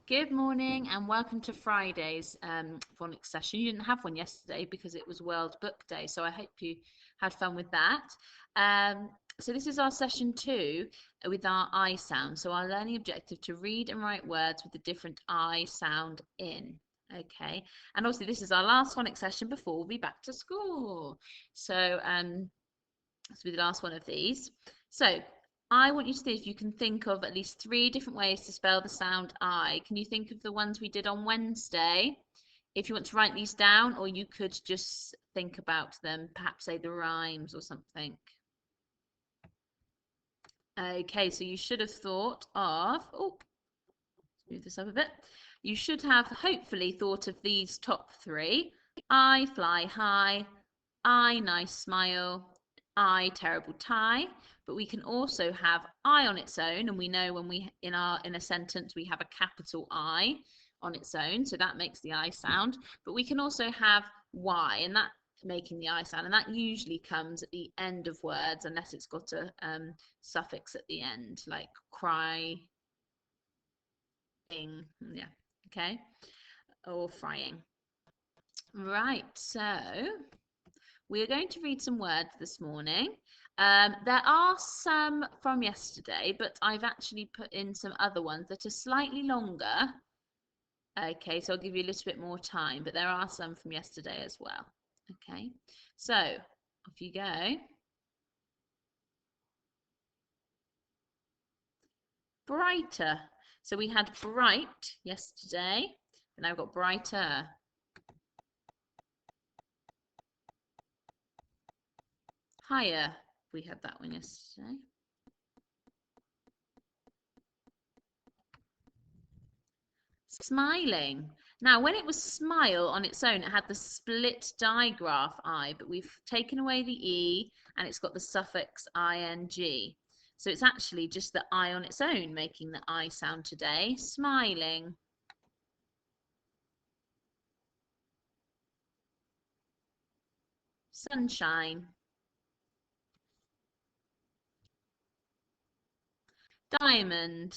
Good morning and welcome to Friday's phonics session. You didn't have one yesterday because it was World Book Day, so I hope you had fun with that. So this is our session 2 with our I sound. So our learning objective to read and write words with the different I sound in. Okay, and obviously this is our last phonics session before we'll be back to school. So this will be the last one of these. So I want you to see if you can think of at least 3 different ways to spell the sound I. Can you think of the ones we did on Wednesday? If you want to write these down, or you could just think about them, perhaps say the rhymes or something. Okay, so you should have thought of, oh, let's move this up a bit. You should have hopefully thought of these top 3. I fly high, I nice smile, I terrible tie. But we can also have I on its own, and we know when we in a sentence we have a capital I on its own, so that makes the I sound. But we can also have Y, and that making the I sound, and that usually comes at the end of words unless it's got a suffix at the end, like crying, yeah, okay, or frying. Right, so we are going to read some words this morning. There are some from yesterday, but I've actually put in some other ones that are slightly longer. Okay, so I'll give you a little bit more time, but there are some from yesterday as well. Okay, so off you go. Brighter. So we had bright yesterday, and now we've got brighter. Higher. We had that one yesterday. Smiling. Now, when it was smile on its own, it had the split digraph I, but we've taken away the E and it's got the suffix ing. So it's actually just the I on its own making the I sound today. Smiling. Sunshine. Diamond.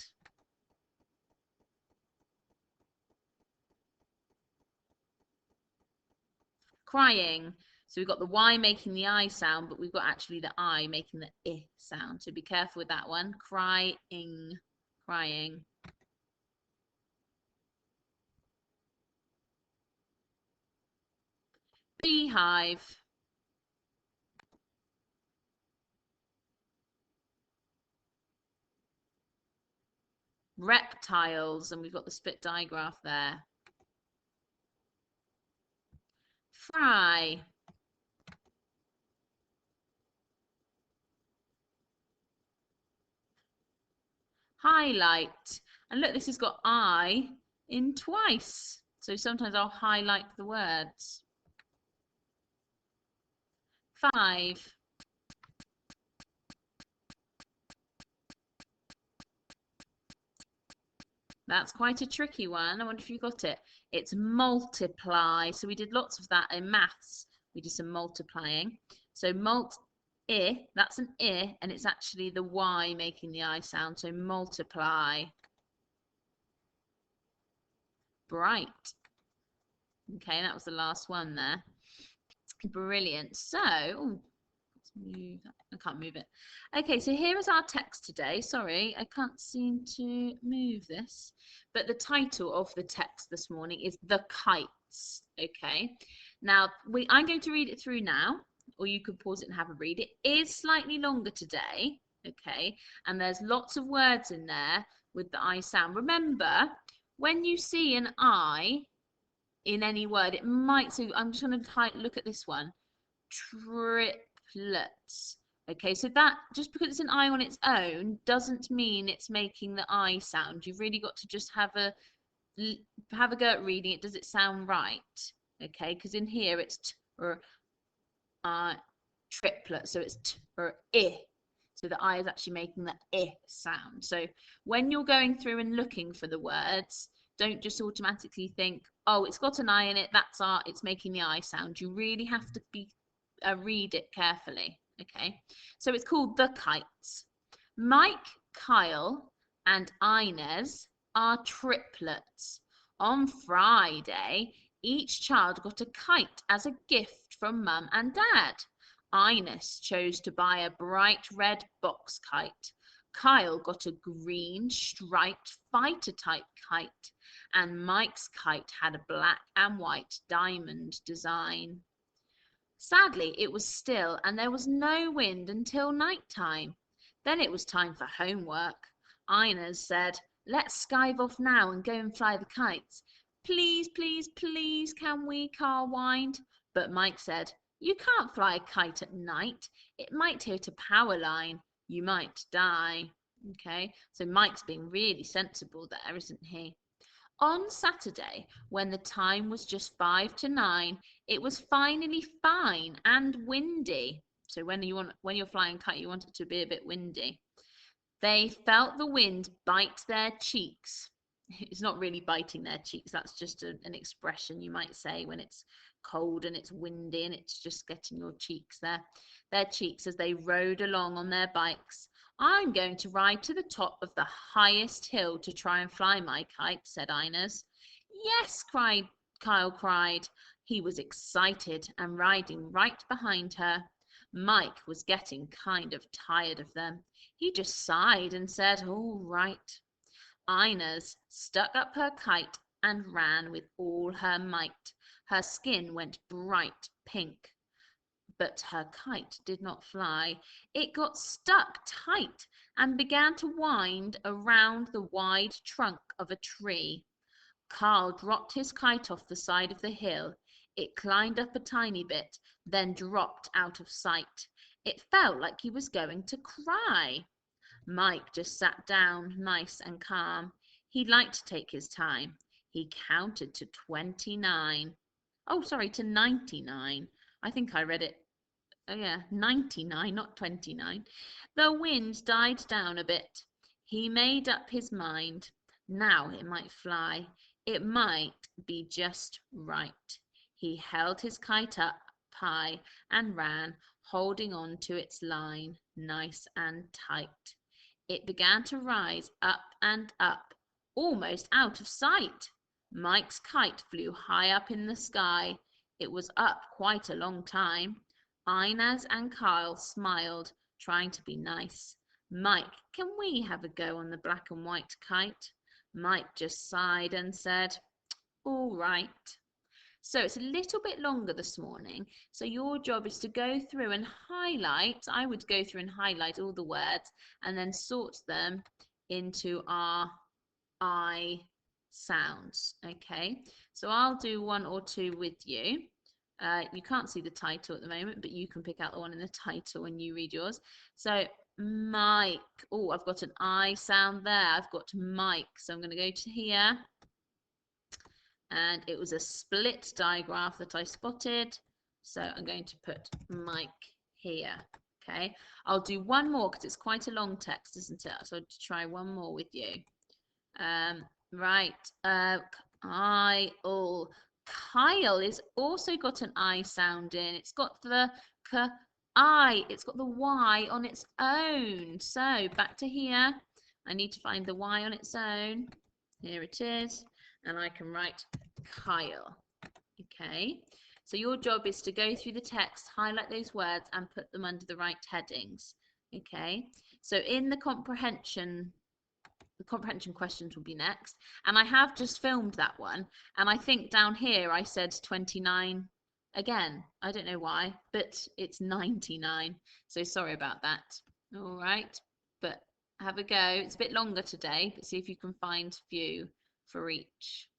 Crying. So we've got the Y making the I sound, but we've got actually the I making the I sound. So be careful with that one. Crying. Crying. Beehive. Reptiles, and we've got the split digraph there. Fry. Highlight. And look, this has got I in twice. So sometimes I'll highlight the words. 5. That's quite a tricky one. I wonder if you got it. It's multiply. So we did lots of that in maths. We did some multiplying. So I, that's an I, and it's actually the Y making the I sound. So multiply. Bright. Okay, that was the last one there. Brilliant. So, let's move that. I can't move it. Okay, so here is our text today. Sorry, I can't seem to move this. But the title of the text this morning is The Kites. Okay, now I'm going to read it through now, or you could pause it and have a read. It is slightly longer today. Okay, and there's lots of words in there with the I sound. Remember, when you see an I in any word, it might, so I'm just going to look at this one, triplets. Okay, so that, just because it's an I on its own doesn't mean it's making the I sound. You've really got to just have a go at reading it. Does it sound right? Okay, because in here it's t or triplet, so it's t or I. So the I is actually making the I sound. So when you're going through and looking for the words, don't just automatically think, oh, it's got an I in it, it's making the I sound. You really have to read it carefully. Okay, so it's called The Kites. Mike, Kyle, and Inez are triplets. On Friday, each child got a kite as a gift from Mum and Dad. Ines chose to buy a bright red box kite. Kyle got a green striped fighter type kite, and Mike's kite had a black and white diamond design. Sadly, it was still and there was no wind until night time. Then it was time for homework. Ines said, "Let's skive off now and go and fly the kites." "Please, please, please, can we?" Carl whined. But Mike said, "You can't fly a kite at night. It might hit a power line. You might die." Okay, so Mike's being really sensible there, isn't he? On Saturday, when the time was just 5 to 9, it was finally fine and windy. So when you're flying a kite, you want it to be a bit windy. They felt the wind bite their cheeks. It's not really biting their cheeks, that's just an expression you might say when it's cold and it's windy and it's just getting your cheeks there. Their cheeks as they rode along on their bikes. "I'm going to ride to the top of the highest hill to try and fly my kite," said Ines. "Yes," Kyle cried. He was excited and riding right behind her. Mike was getting kind of tired of them. He just sighed and said, "All right." Ines stuck up her kite and ran with all her might. Her skin went bright pink. But her kite did not fly. It got stuck tight and began to wind around the wide trunk of a tree. Carl dropped his kite off the side of the hill. It climbed up a tiny bit, then dropped out of sight. It felt like he was going to cry. Mike just sat down, nice and calm. He liked to take his time. He counted to 29. Oh, sorry, to 99. I think I read it. Oh, yeah, 99, not 29. The wind died down a bit. He made up his mind. Now it might fly. It might be just right. He held his kite up high and ran, holding on to its line nice and tight. It began to rise up and up, almost out of sight. Mike's kite flew high up in the sky. It was up quite a long time. Inez and Kyle smiled, trying to be nice. "Mike, can we have a go on the black and white kite?" Mike just sighed and said, "All right." So it's a little bit longer this morning. So your job is to go through and highlight. I would go through and highlight all the words and then sort them into our I sounds. Okay, so I'll do one or two with you. You can't see the title at the moment, but you can pick out the one in the title when you read yours. So Mike. Oh, I've got an I sound there. I've got Mike. So I'm going to go to here. And it was a split digraph that I spotted. So I'm going to put Mike here. Okay. I'll do one more because it's quite a long text, isn't it? So I'll try one more with you. Right. Kyle is also got an I sound in. It's got the k I. It's got the Y on its own. So back to here. I need to find the Y on its own. Here it is. And I can write Kyle. Okay. So your job is to go through the text, highlight those words, and put them under the right headings. Okay. So in the comprehension questions will be next, and I have just filmed that one, and I think down here I said 29 again. I don't know why, but it's 99, so sorry about that. All right, but have a go. It's a bit longer today, but see if you can find a few for each.